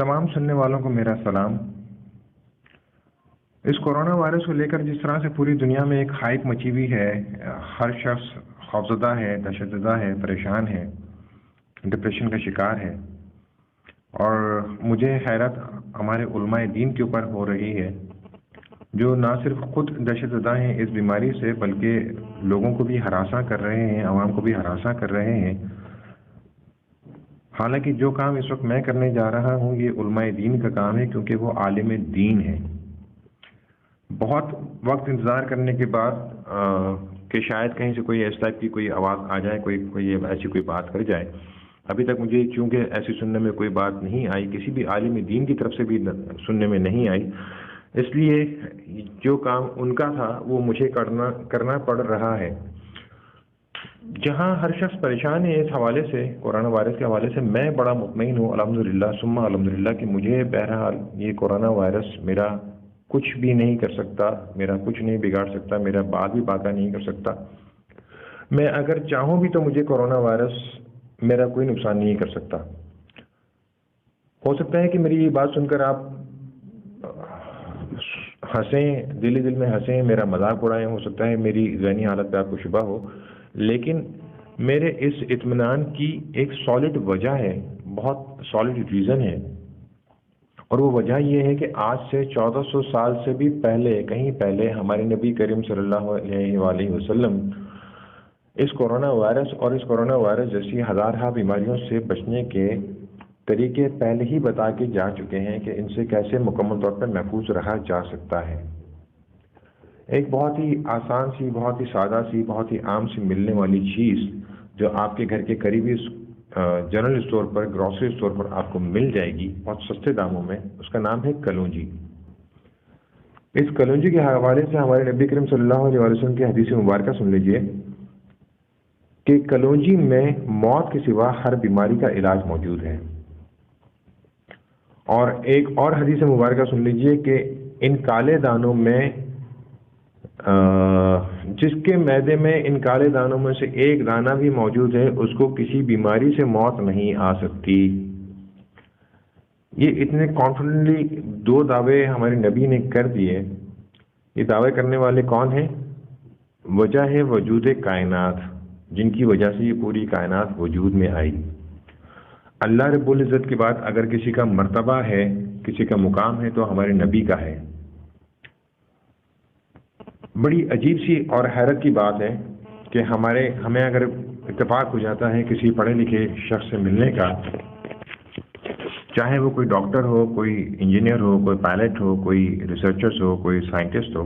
تمام سننے والوں کو میرا سلام۔ اس کورونا وائرس کو لے کر جس طرح سے پوری دنیا میں ایک ہائپ مچی ہوئی ہے، ہر شخص خوفزدہ ہے، دہشت زدہ ہے، پریشان ہے، ڈپریشن کا شکار ہے، اور مجھے حیرت ہمارے علماء دین کے اوپر ہو رہی ہے، جو نہ صرف خود دہشت زدہ ہیں اس بیماری سے، بلکہ لوگوں کو بھی ہراساں کر رہے ہیں، عوام کو بھی ہراساں کر رہے ہیں۔ حالانکہ جو کام اس وقت میں کرنے جا رہا ہوں یہ علماء دین کا کام ہے، کیونکہ وہ عالم دین ہے۔ بہت وقت انتظار کرنے کے بعد کہ شاید کہیں سے کوئی اس ٹائپ کی کوئی آواز آ جائے، کوئی ایسی کوئی بات کر جائے، ابھی تک مجھے چونکہ ایسی سننے میں کوئی بات نہیں آئی، کسی بھی عالم دین کی طرف سے بھی سننے میں نہیں آئی، اس لیے جو کام ان کا تھا وہ مجھے کرنا پڑ رہا ہے۔ جہاں ہر شخص پریشان ہے اس حوالے سے، کورونا وائرس کے حوالے سے، میں بڑا مطمئن ہوں الحمدللہ ثم الحمدللہ کہ مجھے بہرحال یہ کورونا وائرس میرا کچھ بھی نہیں کر سکتا، میرا کچھ نہیں بگاڑ سکتا، میرا بات بھی باقی نہیں کر سکتا۔ میں اگر چاہوں بھی تو مجھے کورونا وائرس میرا کوئی نقصان نہیں کر سکتا۔ ہو سکتا ہے کہ میری یہ بات سن کر آپ ہنسیں، دل میں ہنسیں، میرا مذاق اڑائیں، ہو سکتا ہے میری ذہنی حالت پہ آپ کو شبہ ہو، لیکن میرے اس اطمینان کی ایک سالڈ وجہ ہے، بہت سالڈ ریزن ہے، اور وہ وجہ یہ ہے کہ آج سے 1400 سال سے بھی پہلے، کہیں پہلے، ہمارے نبی کریم صلی اللہ علیہ وآلہ وسلم اس کورونا وائرس اور اس کورونا وائرس جیسی ہزارہ بیماریوں سے بچنے کے طریقے پہلے ہی بتا کے جا چکے ہیں کہ ان سے کیسے مکمل طور پر محفوظ رہا جا سکتا ہے۔ ایک بہت ہی آسان سی، بہت ہی سادہ سی، بہت ہی عام سی ملنے والی چیز جو آپ کے گھر کے قریبی جنرل اسٹور پر، گروسری اسٹور پر آپ کو مل جائے گی بہت سستے داموں میں، اس کا نام ہے کلونجی۔ اس کلونجی کے حوالے سے ہمارے نبی کریم صلی اللہ علیہ وسلم کی حدیث مبارکہ سن لیجئے کہ کلونجی میں موت کے سوا ہر بیماری کا علاج موجود ہے، اور ایک اور حدیث مبارکہ سن لیجئے کہ ان کالے دانوں میں جس کے معدے میں ان کالے دانوں میں سے ایک دانہ بھی موجود ہے اس کو کسی بیماری سے موت نہیں آ سکتی۔ یہ اتنے کانفیڈنٹلی دو دعوے ہمارے نبی نے کر دیے۔ یہ دعوے کرنے والے کون ہیں؟ وجہ ہے وجود کائنات، جن کی وجہ سے یہ پوری کائنات وجود میں آئی۔ اللہ رب العزت کے بعد اگر کسی کا مرتبہ ہے، کسی کا مقام ہے تو ہمارے نبی کا ہے۔ بڑی عجیب سی اور حیرت کی بات ہے کہ ہمیں اگر اتفاق ہو جاتا ہے کسی پڑھے لکھے شخص سے ملنے کا، چاہے وہ کوئی ڈاکٹر ہو، کوئی انجینئر ہو، کوئی پائلٹ ہو، کوئی ریسرچرز ہو، کوئی سائنٹسٹ ہو،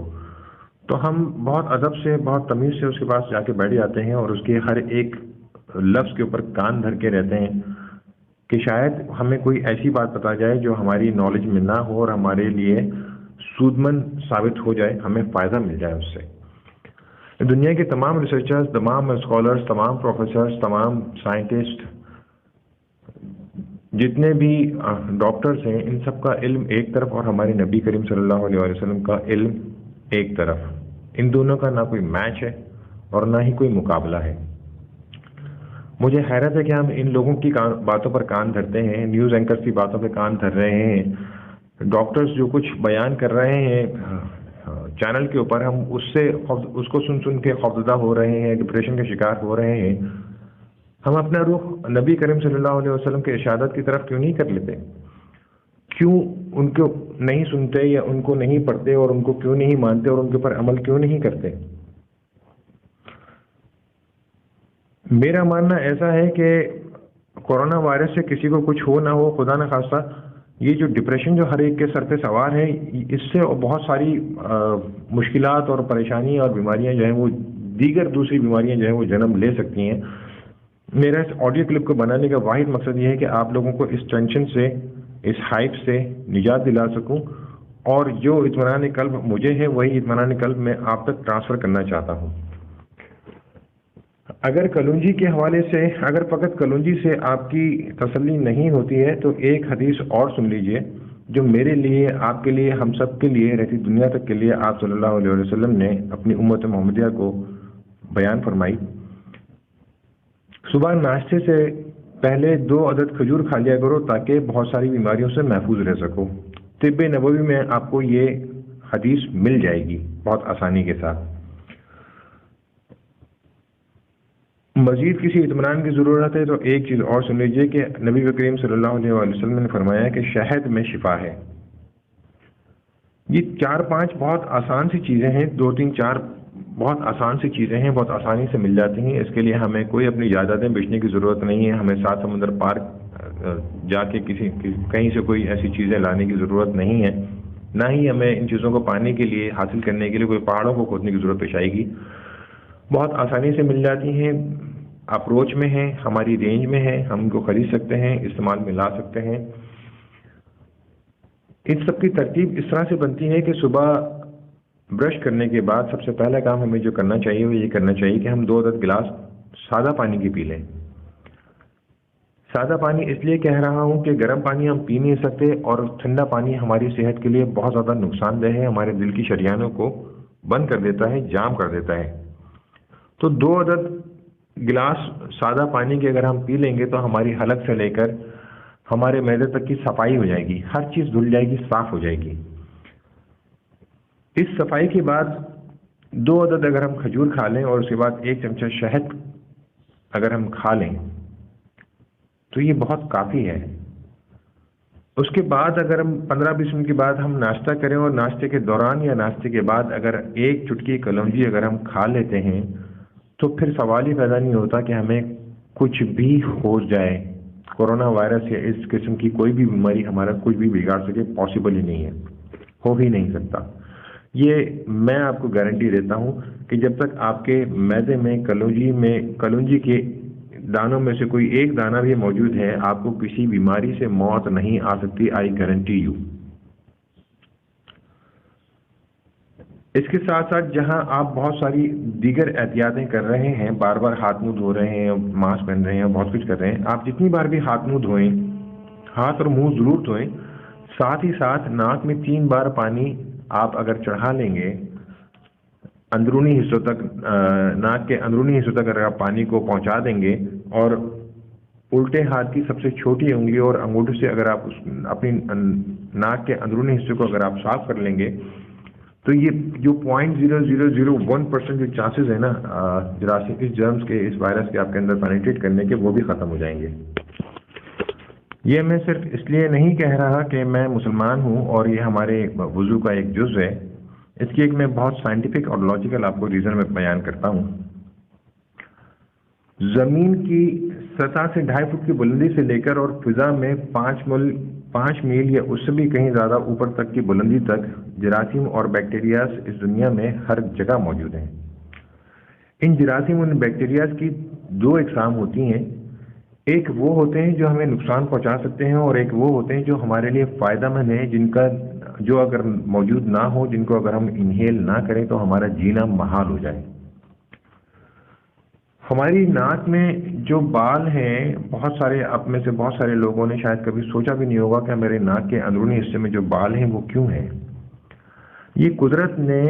تو ہم بہت ادب سے، بہت تمیز سے اس کے پاس جا کے بیٹھ جاتے ہیں اور اس کے ہر ایک لفظ کے اوپر کان دھر کے رہتے ہیں کہ شاید ہمیں کوئی ایسی بات بتا جائے جو ہماری نالج میں نہ ہو اور ہمارے لیے سودمند ثابت ہو جائے، ہمیں فائدہ مل جائے اس سے۔ دنیا کے تمام ریسرچرز، تمام اسکالرز، تمام پروفیسرز، تمام سائنٹسٹ، جتنے بھی ڈاکٹرز ہیں، ان سب کا علم ایک طرف اور ہمارے نبی کریم صلی اللہ علیہ وسلم کا علم ایک طرف، ان دونوں کا نہ کوئی میچ ہے اور نہ ہی کوئی مقابلہ ہے۔ مجھے حیرت ہے کہ ہم ان لوگوں کی باتوں پر کان دھرتے ہیں، نیوز اینکرز کی باتوں پر کان دھر رہے ہیں، ڈاکٹرز جو کچھ بیان کر رہے ہیں چینل کے اوپر، ہم اس کو سن کے خوفزدہ ہو رہے ہیں، ڈپریشن کے شکار ہو رہے ہیں۔ ہم اپنا رخ نبی کریم صلی اللہ علیہ وسلم کے ارشادات کی طرف کیوں نہیں کر لیتے؟ کیوں ان کو نہیں سنتے یا ان کو نہیں پڑھتے اور ان کو کیوں نہیں مانتے اور ان کے اوپر عمل کیوں نہیں کرتے؟ میرا ماننا ایسا ہے کہ کورونا وائرس سے کسی کو کچھ ہو نہ ہو، خدا نہ خواستہ، یہ جو ڈپریشن جو ہر ایک کے سر پہ سوار ہے، اس سے بہت ساری مشکلات اور پریشانی اور بیماریاں جو ہیں وہ دیگر دوسری بیماریاں جو ہیں وہ جنم لے سکتی ہیں۔ میرا اس آڈیو کلپ کو بنانے کا واحد مقصد یہ ہے کہ آپ لوگوں کو اس ٹینشن سے، اس ہائپ سے نجات دلا سکوں، اور جو اطمینان قلب مجھے ہے وہی اطمینان قلب میں آپ تک ٹرانسفر کرنا چاہتا ہوں۔ اگر کلونجی کے حوالے سے، اگر فقط کلونجی سے آپ کی تسلی نہیں ہوتی ہے تو ایک حدیث اور سن لیجئے جو میرے لیے، آپ کے لیے، ہم سب کے لیے، رہتی دنیا تک کے لیے آپ صلی اللہ علیہ وسلم نے اپنی امت محمدیہ کو بیان فرمائی۔ صبح ناشتے سے پہلے 2 عدد کھجور کھا لیا کرو تاکہ بہت ساری بیماریوں سے محفوظ رہ سکو۔ طب نبوی میں آپ کو یہ حدیث مل جائے گی بہت آسانی کے ساتھ۔ مزید کسی اطمینان کی ضرورت ہے تو ایک چیز اور سن لیجیے کہ نبی کریم صلی اللہ علیہ وآلہ وسلم نے فرمایا کہ شہد میں شفا ہے۔ یہ 4-5 بہت آسان سی چیزیں ہیں، 2-3-4 بہت آسان سی چیزیں ہیں، بہت آسانی سے مل جاتی ہیں۔ اس کے لیے ہمیں کوئی اپنی جائیدادیں بیچنے کی ضرورت نہیں ہے، ہمیں 7 سمندر پار جا کے کہیں سے کوئی ایسی چیزیں لانے کی ضرورت نہیں ہے، نہ ہی ہمیں ان چیزوں کو پانے کے لیے، حاصل کرنے کے لیے کوئی پہاڑوں کو کھودنے کی ضرورت پیش آئے گی۔ بہت آسانی سے مل جاتی ہیں، اپروچ میں ہیں، ہماری رینج میں ہیں، ہم ان کو خرید سکتے ہیں، استعمال میں لا سکتے ہیں۔ ان سب کی ترتیب اس طرح سے بنتی ہے کہ صبح برش کرنے کے بعد سب سے پہلا کام ہمیں جو کرنا چاہیے وہ یہ کرنا چاہیے کہ ہم 2 عدد گلاس سادہ پانی کی پی لیں۔ سادہ پانی اس لیے کہہ رہا ہوں کہ گرم پانی ہم پی نہیں سکتے، اور ٹھنڈا پانی ہماری صحت کے لیے بہت زیادہ نقصان دہ ہے، ہمارے دل کی شریانوں کو بند کر دیتا ہے، جام کر دیتا ہے۔ تو 2 عدد گلاس سادہ پانی کے اگر ہم پی لیں گے تو ہماری حلق سے لے کر ہمارے معدے تک کی صفائی ہو جائے گی، ہر چیز دھل جائے گی، صاف ہو جائے گی۔ اس صفائی کے بعد 2 عدد اگر ہم کھجور کھا لیں اور اس کے بعد 1 چمچہ شہد اگر ہم کھا لیں تو یہ بہت کافی ہے۔ اس کے بعد اگر ہم 15-20 منٹ کے بعد ہم ناشتہ کریں اور ناشتے کے دوران یا ناشتے کے بعد اگر 1 چٹکی کلونجی اگر ہم کھا لیتے ہیں تو پھر سوال ہی پیدا نہیں ہوتا کہ ہمیں کچھ بھی ہو جائے، کورونا وائرس یا اس قسم کی کوئی بھی بیماری ہمارا کچھ بھی بگاڑ سکے، پاسبل ہی نہیں ہے، ہو ہی نہیں سکتا۔ یہ میں آپ کو گارنٹی دیتا ہوں کہ جب تک آپ کے معدے میں کلونجی کے دانوں میں سے کوئی ایک دانہ بھی موجود ہے، آپ کو کسی بیماری سے موت نہیں آ سکتی، آئی گارنٹی یو۔ اس کے ساتھ ساتھ جہاں آپ بہت ساری دیگر احتیاطیں کر رہے ہیں، بار بار ہاتھ منہ دھو رہے ہیں، ماسک پہن رہے ہیں، بہت کچھ کر رہے ہیں، آپ جتنی بار بھی ہاتھ منہ دھوئیں، ہاتھ اور منہ ضرور دھوئیں، ساتھ ہی ساتھ ناک میں 3 بار پانی آپ اگر چڑھا لیں گے اندرونی حصوں تک، ناک کے اندرونی حصوں تک اگر آپ پانی کو پہنچا دیں گے اور الٹے ہاتھ کی سب سے چھوٹی انگلی اور انگوٹھے سے اگر آپ اپنی ناک کے اندرونی حصے کو اگر آپ صاف کر لیں گے تو یہ جو 0.0001% جو چانسز ہیں نا جراثیم اس جرمز کے، اس وائرس کے آپ کے اندر پینیٹریٹ کرنے کے، وہ بھی ختم ہو جائیں گے۔ یہ میں صرف اس لیے نہیں کہہ رہا کہ میں مسلمان ہوں اور یہ ہمارے وضو کا ایک جز ہے، اس کی ایک میں بہت سائنٹیفک اور لاجیکل آپ کو ریزن میں بیان کرتا ہوں۔ زمین کی سطح سے 2.5 فٹ کی بلندی سے لے کر اور فضا میں 5 میل یا اس سے بھی کہیں زیادہ اوپر تک کی بلندی تک جراثیم اور بیکٹیریاز اس دنیا میں ہر جگہ موجود ہیں۔ ان جراثیم اور بیکٹیریاز کی 2 اقسام ہوتی ہیں، ایک وہ ہوتے ہیں جو ہمیں نقصان پہنچا سکتے ہیں اور ایک وہ ہوتے ہیں جو ہمارے لیے فائدہ مند ہیں، جن کا جو اگر موجود نہ ہو، جن کو اگر ہم انہیل نہ کریں تو ہمارا جینا محال ہو جائے۔ ہماری ناک میں جو بال ہیں، بہت سارے آپ میں سے بہت سارے لوگوں نے شاید کبھی سوچا بھی نہیں ہوگا کہ میرے ناک کے اندرونی حصے میں جو بال ہیں وہ کیوں ہیں۔ یہ قدرت نے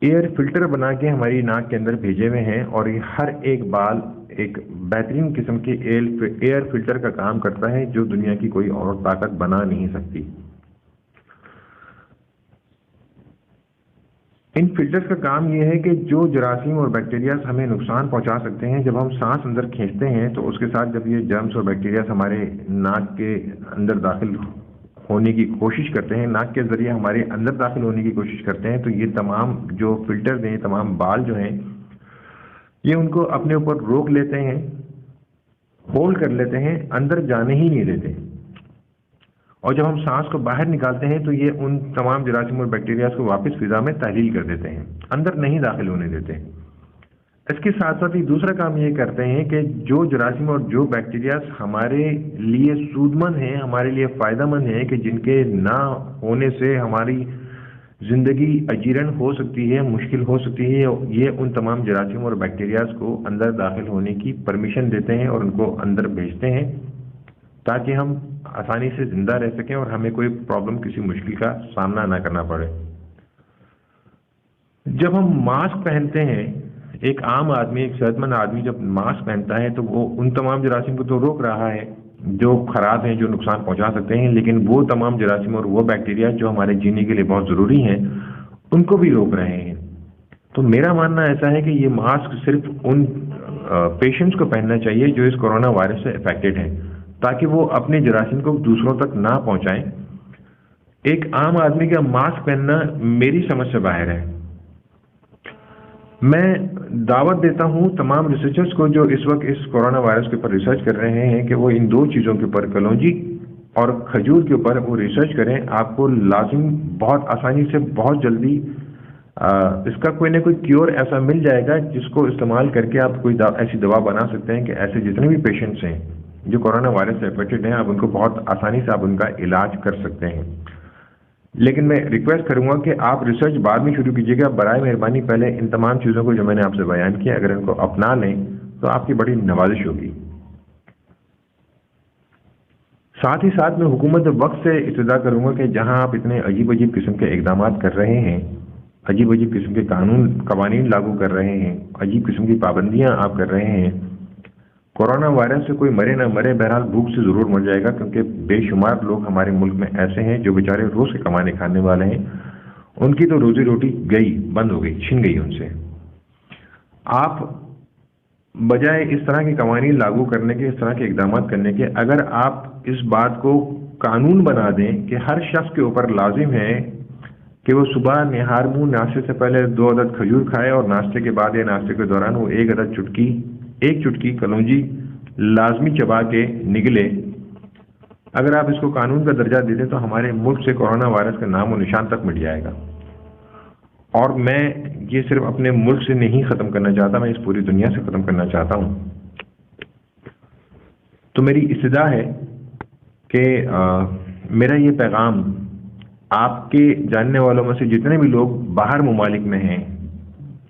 ایئر فلٹر بنا کے ہماری ناک کے اندر بھیجے ہوئے ہیں، اور یہ ہر ایک بال ایک بہترین قسم کے ایئر فلٹر کا کام کرتا ہے جو دنیا کی کوئی اور طاقت بنا نہیں سکتی۔ ان فلٹرز کا کام یہ ہے کہ جو جراثیم اور بیکٹیریاز ہمیں نقصان پہنچا سکتے ہیں، جب ہم سانس اندر کھینچتے ہیں تو اس کے ساتھ جب یہ جرمز اور بیکٹیریاز ہمارے ناک کے اندر داخل ہونے کی کوشش کرتے ہیں، ناک کے ذریعے ہمارے اندر داخل ہونے کی کوشش کرتے ہیں، تو یہ تمام جو فلٹرز ہیں، تمام بال جو ہیں، یہ ان کو اپنے اوپر روک لیتے ہیں، ہولڈ کر لیتے ہیں، اندر جانے ہی نہیں دیتے، اور جب ہم سانس کو باہر نکالتے ہیں تو یہ ان تمام جراثیم اور بیکٹیریاز کو واپس فضا میں تحلیل کر دیتے ہیں، اندر نہیں داخل ہونے دیتے۔ اس کے ساتھ ساتھ ہی دوسرا کام یہ کرتے ہیں کہ جو جراثیم اور جو بیکٹیریاز ہمارے لیے سود مند ہیں، ہمارے لیے فائدہ مند ہیں، کہ جن کے نہ ہونے سے ہماری زندگی اجیرن ہو سکتی ہے، مشکل ہو سکتی ہے، یہ ان تمام جراثیم اور بیکٹیریاز کو اندر داخل ہونے کی پرمیشن دیتے ہیں اور ان کو اندر بھیجتے ہیں تاکہ ہم آسانی سے زندہ رہ سکیں اور ہمیں کوئی پرابلم، کسی مشکل کا سامنا نہ کرنا پڑے۔ جب ہم ماسک پہنتے ہیں، ایک عام آدمی، ایک صحت مند آدمی جب ماسک پہنتا ہے تو وہ ان تمام جراثیم کو تو روک رہا ہے جو خراب ہیں، جو نقصان پہنچا سکتے ہیں، لیکن وہ تمام جراثیم اور وہ بیکٹیریا جو ہمارے جینے کے لیے بہت ضروری ہیں ان کو بھی روک رہے ہیں۔ تو میرا ماننا ایسا ہے کہ یہ ماسک صرف ان پیشنٹس کو پہننا چاہیے جو اس کورونا وائرس سے افیکٹڈ ہیں، تاکہ وہ اپنے جراثیم کو دوسروں تک نہ پہنچائیں۔ ایک عام آدمی کا ماسک پہننا میری سمجھ سے باہر ہے۔ میں دعوت دیتا ہوں تمام ریسرچرز کو جو اس وقت اس کورونا وائرس کے اوپر ریسرچ کر رہے ہیں کہ وہ ان دو چیزوں کے اوپر، کلونجی اور کھجور کے اوپر وہ ریسرچ کریں۔ آپ کو لازم بہت آسانی سے بہت جلدی اس کا کوئی نہ کوئی کیور ایسا مل جائے گا جس کو استعمال کر کے آپ کوئی ایسی دوا بنا سکتے ہیں کہ ایسے جتنے بھی پیشنٹس ہیں جو کورونا وائرس سے افیکٹڈ ہیں، آپ ان کو بہت آسانی سے آپ ان کا علاج کر سکتے ہیں۔ لیکن میں ریکویسٹ کروں گا کہ آپ ریسرچ بعد میں شروع کیجیے گا، برائے مہربانی پہلے ان تمام چیزوں کو جو میں نے آپ سے بیان کیا اگر ان کو اپنا لیں تو آپ کی بڑی نوازش ہوگی۔ ساتھ ہی ساتھ میں حکومت وقت سے استدعا کروں گا کہ جہاں آپ اتنے عجیب عجیب قسم کے اقدامات کر رہے ہیں، عجیب عجیب قسم کے قوانین لاگو کر رہے ہیں، عجیب قسم کی پابندیاں آپ کر رہے ہیں، کورونا وائرس سے کوئی مرے نہ مرے، بہرحال بھوک سے ضرور مر جائے گا، کیونکہ بے شمار لوگ ہمارے ملک میں ایسے ہیں جو بیچارے روز کے کمانے کھانے والے ہیں، ان کی تو روزی روٹی گئی، بند ہو گئی، چھن گئی ان سے۔ آپ بجائے اس طرح کے قوانین لاگو کرنے کے، اس طرح کے اقدامات کرنے کے، اگر آپ اس بات کو قانون بنا دیں کہ ہر شخص کے اوپر لازم ہے کہ وہ صبح نہار منہ ناشتے سے پہلے 2 عدد کھجور کھائے اور ناشتے کے بعد یا ناشتے کے دوران وہ ایک چٹکی کلونجی لازمی چبا کے نگلے، اگر آپ اس کو قانون کا درجہ دے دیں تو ہمارے ملک سے کورونا وائرس کا نام و نشان تک مٹ جائے گا۔ اور میں یہ صرف اپنے ملک سے نہیں ختم کرنا چاہتا، میں اس پوری دنیا سے ختم کرنا چاہتا ہوں۔ تو میری استدعا ہے کہ میرا یہ پیغام آپ کے جاننے والوں میں سے جتنے بھی لوگ باہر ممالک میں ہیں،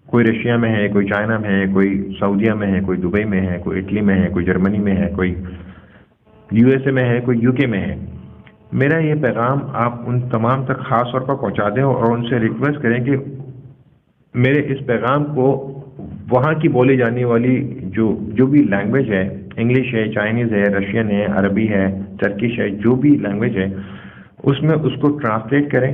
کوئی رشیا میں ہے، کوئی چائنا میں ہے، کوئی سعودیہ میں ہے، کوئی دبئی میں ہے، کوئی اٹلی میں ہے، کوئی جرمنی میں ہے، کوئی یو ایس اے میں ہے، کوئی یو کے میں ہے، میرا یہ پیغام آپ ان تمام تک خاص طور پر پہنچا دیں اور ان سے ریکویسٹ کریں کہ میرے اس پیغام کو وہاں کی بولی جانے والی جو بھی لینگویج ہے، انگلش ہے، چائنیز ہے، رشین ہے، عربی ہے، ترکش ہے، جو بھی لینگویج ہے اس میں اس کو ٹرانسلیٹ کریں۔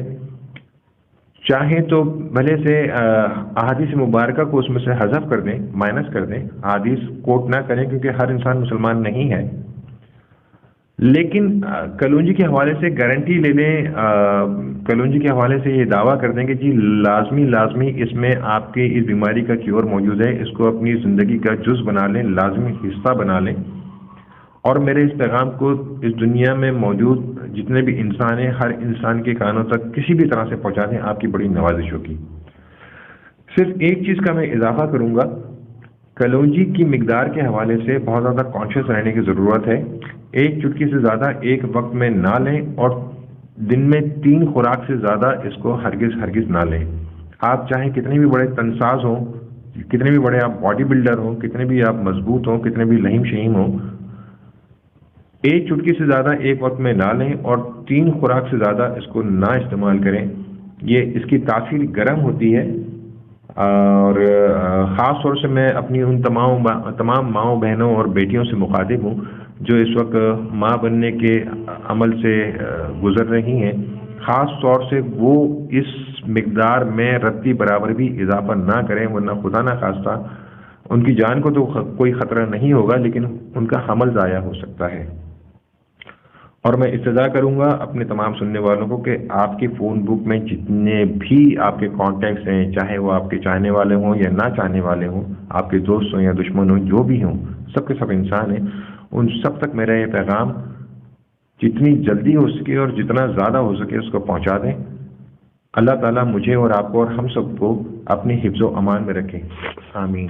چاہیں تو بھلے سے احادیث مبارکہ کو اس میں سے حذف کر دیں، مائنس کر دیں، احادیث کوٹ نہ کریں کیونکہ ہر انسان مسلمان نہیں ہے، لیکن کلونجی کے حوالے سے گارنٹی لے لیں، کلونجی کے حوالے سے یہ دعویٰ کر دیں کہ جی لازمی اس میں آپ کے اس بیماری کا کیور موجود ہے، اس کو اپنی زندگی کا جز بنا لیں، لازمی حصہ بنا لیں، اور میرے اس پیغام کو اس دنیا میں موجود جتنے بھی انسان ہیں ہر انسان کے کانوں تک کسی بھی طرح سے پہنچا دیں، آپ کی بڑی نوازش ہوگی۔ صرف ایک چیز کا میں اضافہ کروں گا، کلونجی کی مقدار کے حوالے سے بہت زیادہ کانشیس رہنے کی ضرورت ہے۔ ایک چٹکی سے زیادہ ایک وقت میں نہ لیں، اور دن میں 3 خوراک سے زیادہ اس کو ہرگز نہ لیں۔ آپ چاہے کتنے بھی بڑے تنساز ہوں، کتنے بھی بڑے آپ باڈی بلڈر ہوں، کتنے بھی آپ مضبوط ہوں، کتنے بھی لہیم شہیم ہوں، ایک چٹکی سے زیادہ ایک وقت میں نہ لیں اور 3 خوراک سے زیادہ اس کو نہ استعمال کریں۔ یہ اس کی تاثیر گرم ہوتی ہے، اور خاص طور سے میں اپنی ان تمام ماؤں بہنوں اور بیٹیوں سے مخاطب ہوں جو اس وقت ماں بننے کے عمل سے گزر رہی ہیں، خاص طور سے وہ اس مقدار میں رتی برابر بھی اضافہ نہ کریں، ورنہ خدا نہ خواستہ ان کی جان کو تو کوئی خطرہ نہیں ہوگا لیکن ان کا حمل ضائع ہو سکتا ہے۔ اور میں استدعا کروں گا اپنے تمام سننے والوں کو کہ آپ کے فون بک میں جتنے بھی آپ کے کانٹیکٹس ہیں، چاہے وہ آپ کے چاہنے والے ہوں یا نہ چاہنے والے ہوں، آپ کے دوست ہوں یا دشمن ہوں، جو بھی ہوں، سب کے سب انسان ہیں، ان سب تک میرا یہ پیغام جتنی جلدی ہو سکے اور جتنا زیادہ ہو سکے اس کو پہنچا دیں۔ اللہ تعالیٰ مجھے اور آپ کو اور ہم سب کو اپنی حفظ و امان میں رکھے، آمین۔